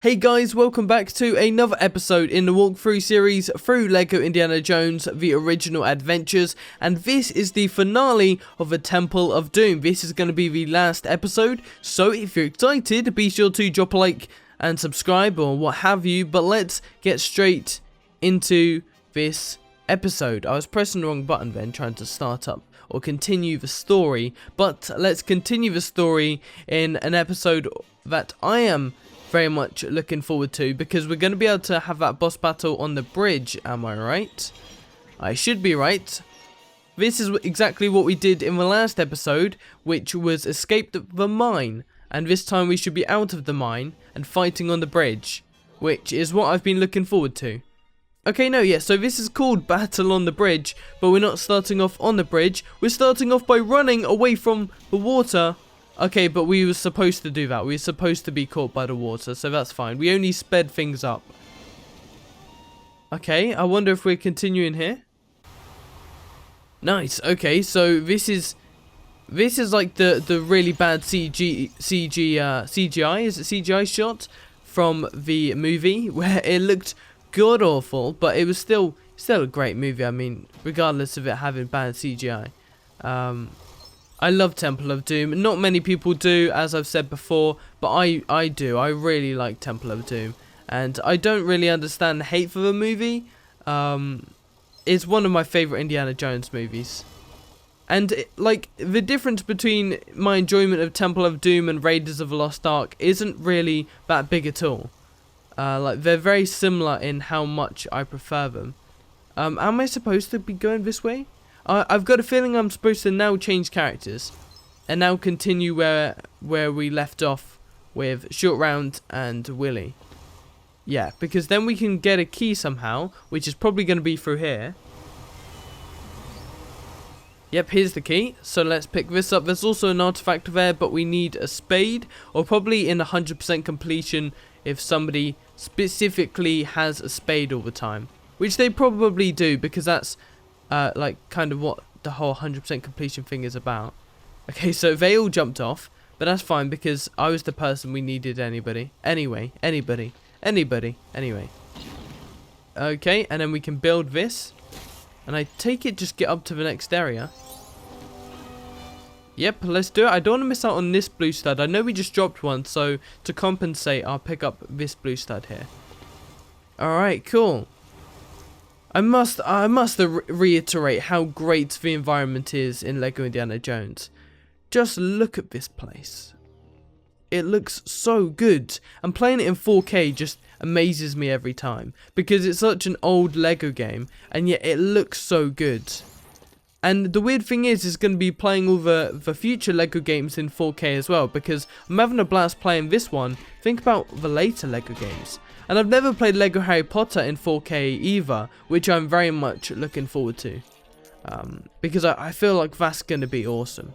Hey guys, welcome back to another episode in the walkthrough series through LEGO Indiana Jones The Original Adventures, and this is the finale of the Temple of Doom. This is going to be the last episode, so if you're excited, be sure to drop a like and subscribe or what have you, but let's get straight into this episode. I was pressing the wrong button then, trying to start up or continue the story, but let's continue the story in an episode that I am very much looking forward to, because we're going to be able to have that boss battle on the bridge. Am I right? I should be right. This is exactly what we did in the last episode, which was escape the mine, and this time we should be out of the mine and fighting on the bridge, which is what I've been looking forward to. Okay, no, yeah, so this is called Battle on the Bridge, but we're not starting off on the bridge, we're starting off by running away from the water. Okay, but we were supposed to do that. We were supposed to be caught by the water, so that's fine. We only sped things up. Okay, I wonder if we're continuing here. Nice. Okay, so this is like the really bad CGI. Is it CGI shot from the movie where it looked god awful, but it was still a great movie. I mean, regardless of it having bad CGI. I love Temple of Doom. Not many people do, as I've said before, but I do. I really like Temple of Doom. And I don't really understand the hate for the movie. It's one of my favourite Indiana Jones movies. And, like, the difference between my enjoyment of Temple of Doom and Raiders of the Lost Ark isn't really that big at all. Like, they're very similar in how much I prefer them. Am I supposed to be going this way? I've got a feeling I'm supposed to now change characters and now continue where we left off with Short Round and Willy. Yeah, because then we can get a key somehow, which is probably going to be through here. Yep, here's the key. So let's pick this up. There's also an artifact there, but we need a spade, or probably in 100% completion if somebody specifically has a spade all the time, which they probably do, because that's like kind of what the whole 100% completion thing is about. Okay, so they all jumped off, but that's fine because I was the person we needed anybody. Anyway. Okay, and then we can build this. And I take it just get up to the next area. Yep, let's do it. I don't want to miss out on this blue stud. I know we just dropped one, so to compensate, I'll pick up this blue stud here. Alright, cool. I must reiterate how great the environment is in LEGO Indiana Jones. Just look at this place. It looks so good, and playing it in 4K just amazes me every time, because it's such an old LEGO game, and yet it looks so good. And the weird thing is going to be playing all the future LEGO games in 4K as well, because I'm having a blast playing this one. Think about the later LEGO games. And I've never played LEGO Harry Potter in 4K either, which I'm very much looking forward to. Because I feel like that's going to be awesome.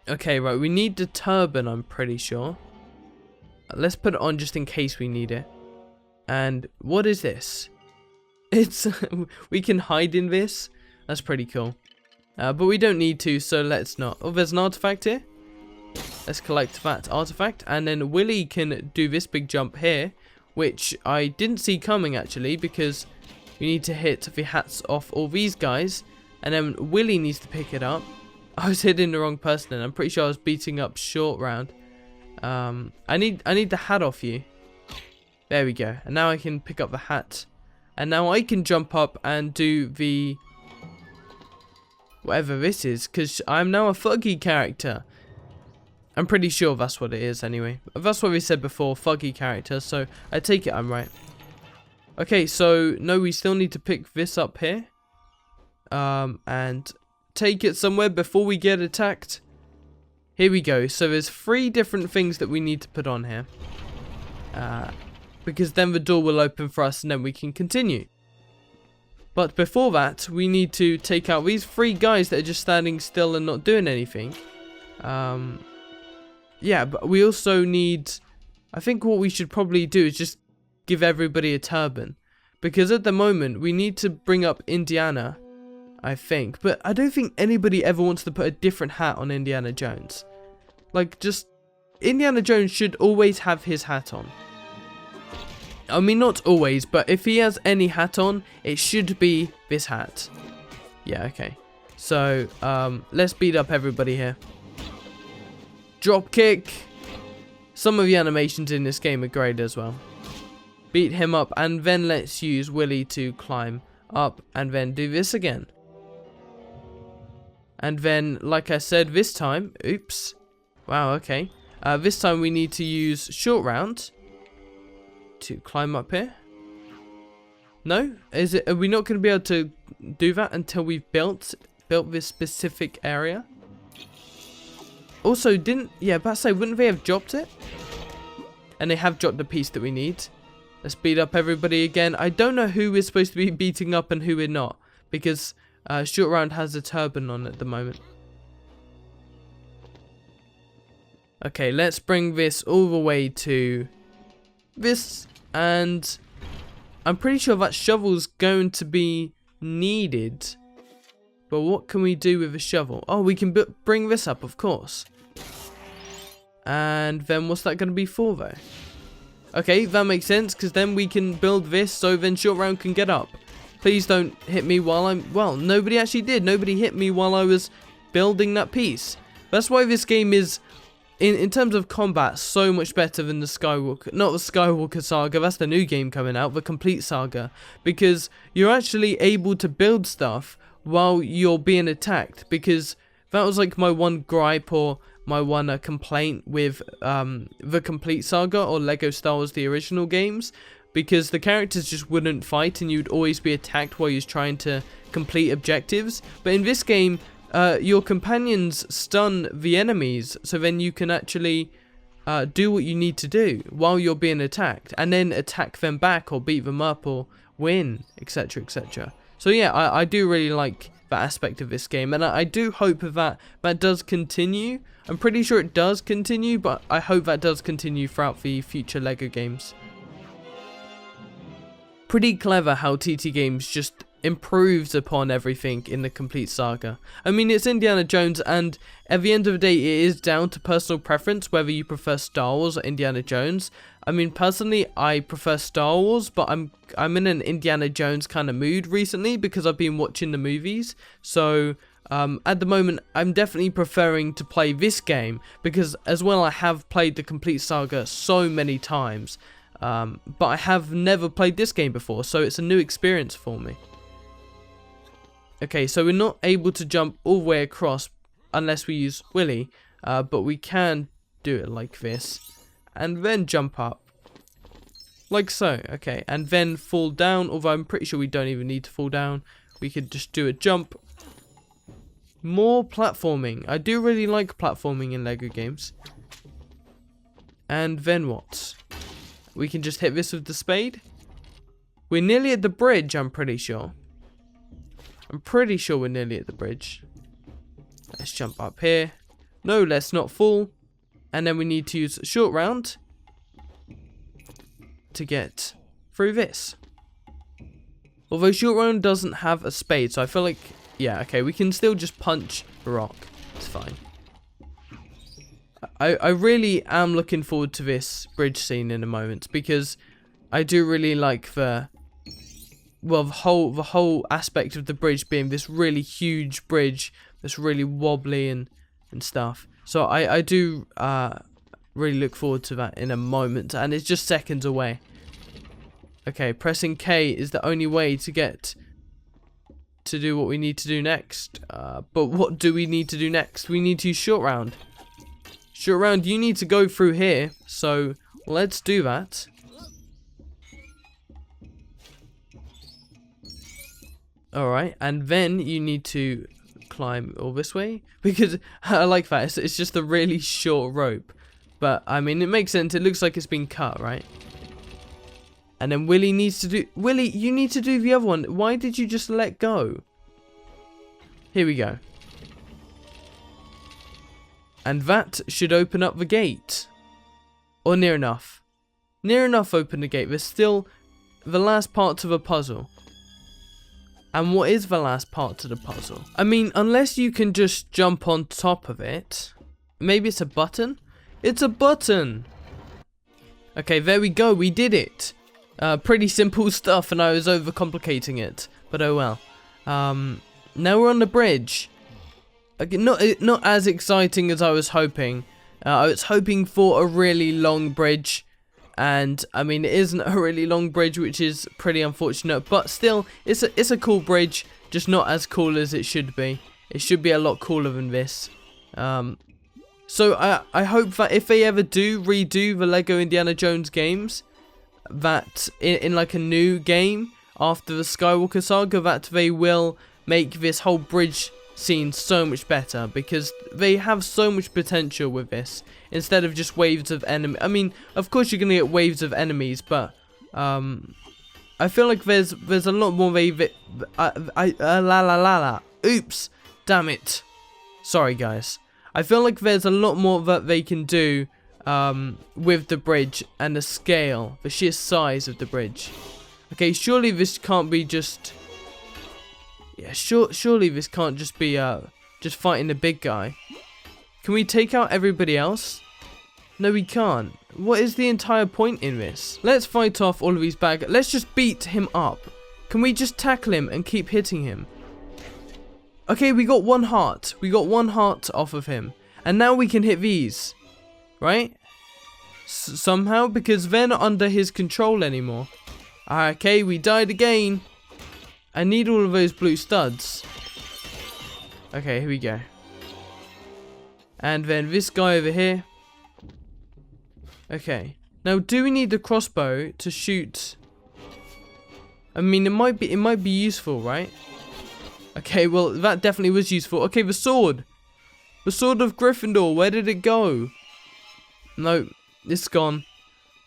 Okay, right, we need the turban, I'm pretty sure. Let's put it on just in case we need it. And what is this? It's we can hide in this. That's pretty cool. But we don't need to, so let's not. Oh, there's an artifact here. Let's collect that artifact, and then Willy can do this big jump here, which I didn't see coming actually, because we need to hit the hats off all these guys, and then Willy needs to pick it up. I was hitting the wrong person, and I'm pretty sure I was beating up Short Round. I need the hat off you. There we go, and now I can pick up the hat, and now I can jump up and do the whatever this is, because I'm now a Fuggy character. I'm pretty sure that's what it is anyway. That's what we said before, Fuggy character, so I take it I'm right. Okay, so no, we still need to pick this up here. And take it somewhere before we get attacked. Here we go. So there's 3 different things that we need to put on here. Because then the door will open for us and then we can continue. But before that, we need to take out these 3 guys that are just standing still and not doing anything. Yeah, but we also need... I think what we should probably do is just give everybody a turban. Because at the moment, we need to bring up Indiana, I think. But I don't think anybody ever wants to put a different hat on Indiana Jones. Like, just... Indiana Jones should always have his hat on. I mean, not always, but if he has any hat on, it should be this hat. Yeah, okay. So, let's beat up everybody here. Drop kick. Some of the animations in this game are great as well. Beat him up, and then let's use Willy to climb up, and then do this again. And then, like I said, this time, oops. Wow, okay. This time we need to use short round to climb up here. No? Are we not going to be able to do that until we've built this specific area? Also, yeah, but I say, wouldn't they have dropped it? And they have dropped the piece that we need. Let's beat up everybody again. I don't know who we're supposed to be beating up and who we're not, because short round has a turban on at the moment. Okay, let's bring this all the way to this, and I'm pretty sure that shovel's going to be needed. But what can we do with a shovel? Oh, we can bring this up, of course. And then what's that going to be for, though? Okay, that makes sense, because then we can build this so then short round can get up. Please don't hit me while I'm... Well, nobody actually did. Nobody hit me while I was building that piece. That's why this game is, in terms of combat, so much better than the Skywalker... Not the Skywalker Saga, that's the new game coming out, the Complete Saga. Because you're actually able to build stuff while you're being attacked. Because that was like my one gripe or my one complaint with the Complete Saga or Lego Star Wars the original games, because the characters just wouldn't fight and you'd always be attacked while you're trying to complete objectives. But in this game, your companions stun the enemies, so then you can actually do what you need to do while you're being attacked, and then attack them back or beat them up or win, etc, etc. So yeah, I do really like that aspect of this game, and I do hope that does continue. I'm pretty sure it does continue, but I hope that does continue throughout the future Lego games. Pretty clever how TT Games just improves upon everything in the Complete Saga. I mean, it's Indiana Jones, and at the end of the day, it is down to personal preference whether you prefer Star Wars or Indiana Jones. I mean, personally, I prefer Star Wars, but I'm in an Indiana Jones kind of mood recently because I've been watching the movies. So at the moment, I'm definitely preferring to play this game because, as well, I have played the Complete Saga so many times, but I have never played this game before, so it's a new experience for me. Okay, so we're not able to jump all the way across unless we use Willy, but we can do it like this, and then jump up, like so. Okay, and then fall down, although I'm pretty sure we don't even need to fall down. We could just do a jump. More platforming. I do really like platforming in Lego games. And then what? We can just hit this with the spade. We're nearly at the bridge, I'm pretty sure. I'm pretty sure we're nearly at the bridge. Let's jump up here. No, let's not fall. And then we need to use short round to get through this. Although short round doesn't have a spade, so I feel like, yeah, okay, we can still just punch the rock. It's fine. I really am looking forward to this bridge scene in a moment, because I do really like the whole aspect of the bridge being this really huge bridge that's really wobbly and stuff. So I do really look forward to that in a moment, and it's just seconds away. Okay, pressing K is the only way to get to do what we need to do next. But what do we need to do next? We need to use short round. Short round, you need to go through here, so let's do that. Alright, and then you need to climb all this way, because I like that, it's just a really short rope. But, I mean, it makes sense, it looks like it's been cut, right? And then Willy needs to do... Willy, you need to do the other one. Why did you just let go? Here we go. And that should open up the gate. Or near enough. Near enough open the gate. There's still the last part to the puzzle. And what is the last part to the puzzle? I mean, unless you can just jump on top of it. Maybe it's a button. It's a button. Okay, there we go. We did it. Pretty simple stuff, and I was overcomplicating it. But oh well. Now we're on the bridge. Okay, not as exciting as I was hoping. I was hoping for a really long bridge. And I mean, it isn't a really long bridge, which is pretty unfortunate. But still, it's a cool bridge. Just not as cool as it should be. It should be a lot cooler than this. So I hope that if they ever do redo the Lego Indiana Jones games, that in like a new game after the Skywalker Saga, that they will make this whole bridge scene so much better, because they have so much potential with this. Instead of just waves of enemies. I mean, of course you're gonna get waves of enemies, but I feel like there's a lot more Oops, damn it. Sorry guys. I feel like there's a lot more that they can do with the bridge and the scale, the sheer size of the bridge. Okay, surely this can't be just... Yeah, surely this can't just be just fighting the big guy. Can we take out everybody else? No, we can't. What is the entire point in this? Let's fight off all of these bad guys. Let's just beat him up. Can we just tackle him and keep hitting him? Okay, we got 1 heart. We got 1 heart off of him. And now we can hit these. Right? Somehow, because they're not under his control anymore. Okay, we died again. I need all of those blue studs. Okay, here we go. And then this guy over here. Okay. Now, do we need the crossbow to shoot? I mean, it might be useful, right? Okay, well, that definitely was useful. Okay, the sword. The sword of Gryffindor. Where did it go? No, it's gone.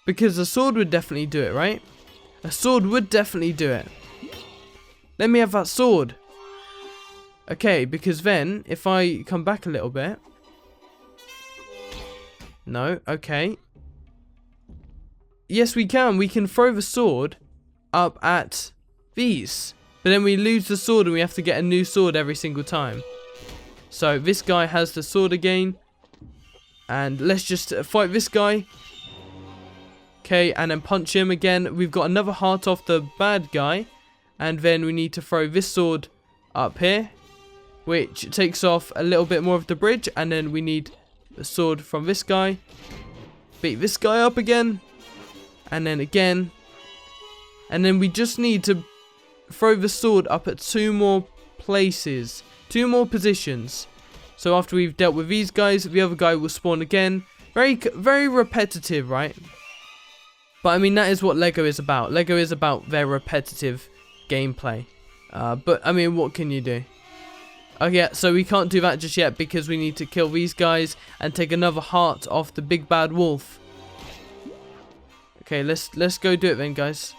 Because the sword would definitely do it, right? A sword would definitely do it. Let me have that sword. Okay, because then, if I come back a little bit. No, okay. Yes, we can. We can throw the sword up at these. But then we lose the sword and we have to get a new sword every single time. So, this guy has the sword again. And let's just fight this guy. Okay, and then punch him again. We've got another heart off the bad guy. And then we need to throw this sword up here, which takes off a little bit more of the bridge. And then we need the sword from this guy. Beat this guy up again. And then again. And then we just need to throw the sword up at 2 more places. 2 more positions. So after we've dealt with these guys, the other guy will spawn again. Very repetitive, right? But I mean, that is what Lego is about. Lego is about their repetitive gameplay. But I mean, what can you do? Okay, so we can't do that just yet because we need to kill these guys and take another heart off the big bad wolf. Okay, let's go do it then, guys.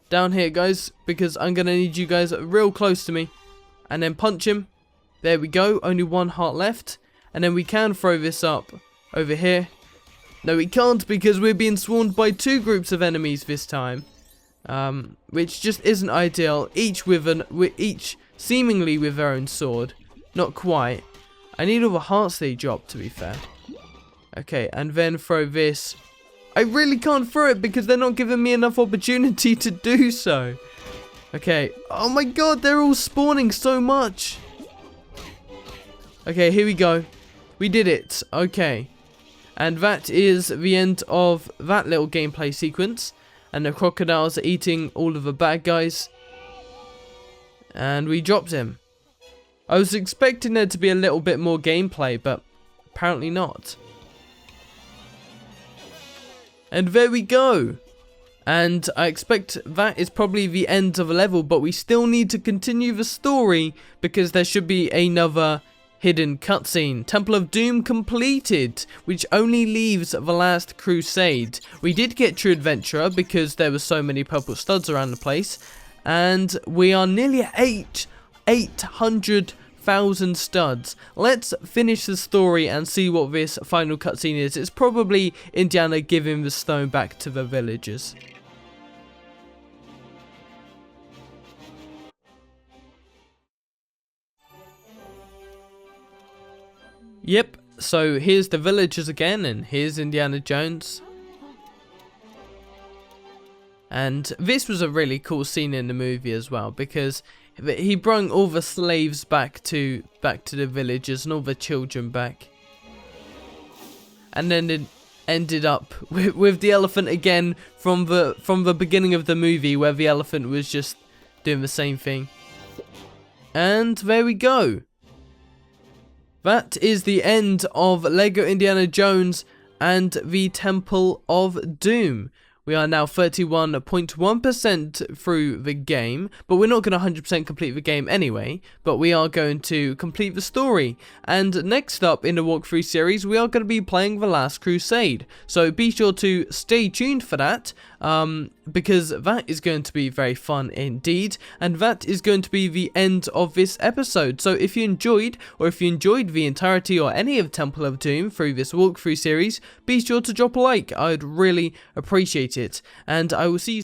Down here, guys, because I'm gonna need you guys real close to me. And then punch him. There we go, only 1 heart left. And then we can throw this up over here. No, we can't because we're being swarmed by 2 groups of enemies this time. Which just isn't ideal. Each seemingly with their own sword. Not quite. I need all the hearts they drop, to be fair. Okay, and then throw this. I really can't throw it because they're not giving me enough opportunity to do so. Okay. Oh my god, they're all spawning so much. Okay, here we go. We did it. Okay. And that is the end of that little gameplay sequence. And the crocodiles are eating all of the bad guys. And we dropped him. I was expecting there to be a little bit more gameplay, but apparently not. And there we go. And I expect that is probably the end of a level, but we still need to continue the story because there should be another hidden cutscene. Temple of Doom completed, which only leaves the last crusade. We did get True Adventurer because there were so many purple studs around the place. And we are nearly at 800,000 studs. Let's finish the story and see what this final cutscene is. It's probably Indiana giving the stone back to the villagers. Yep, So here's the villagers again, and here's Indiana Jones. And this was a really cool scene in the movie as well, because he brought all the slaves back to the villagers and all the children back. And then it ended up with the elephant again from the beginning of the movie, where the elephant was just doing the same thing. And there we go. That is the end of Lego Indiana Jones and the Temple of Doom. We are now 31.1% through the game, but we're not going to 100% complete the game anyway, but we are going to complete the story. And next up in the walkthrough series, we are going to be playing The Last Crusade. So be sure to stay tuned for that, because that is going to be very fun indeed, and that is going to be the end of this episode. So if you enjoyed the entirety or any of Temple of Doom through this walkthrough series, be sure to drop a like. I would really appreciate it, and I will see you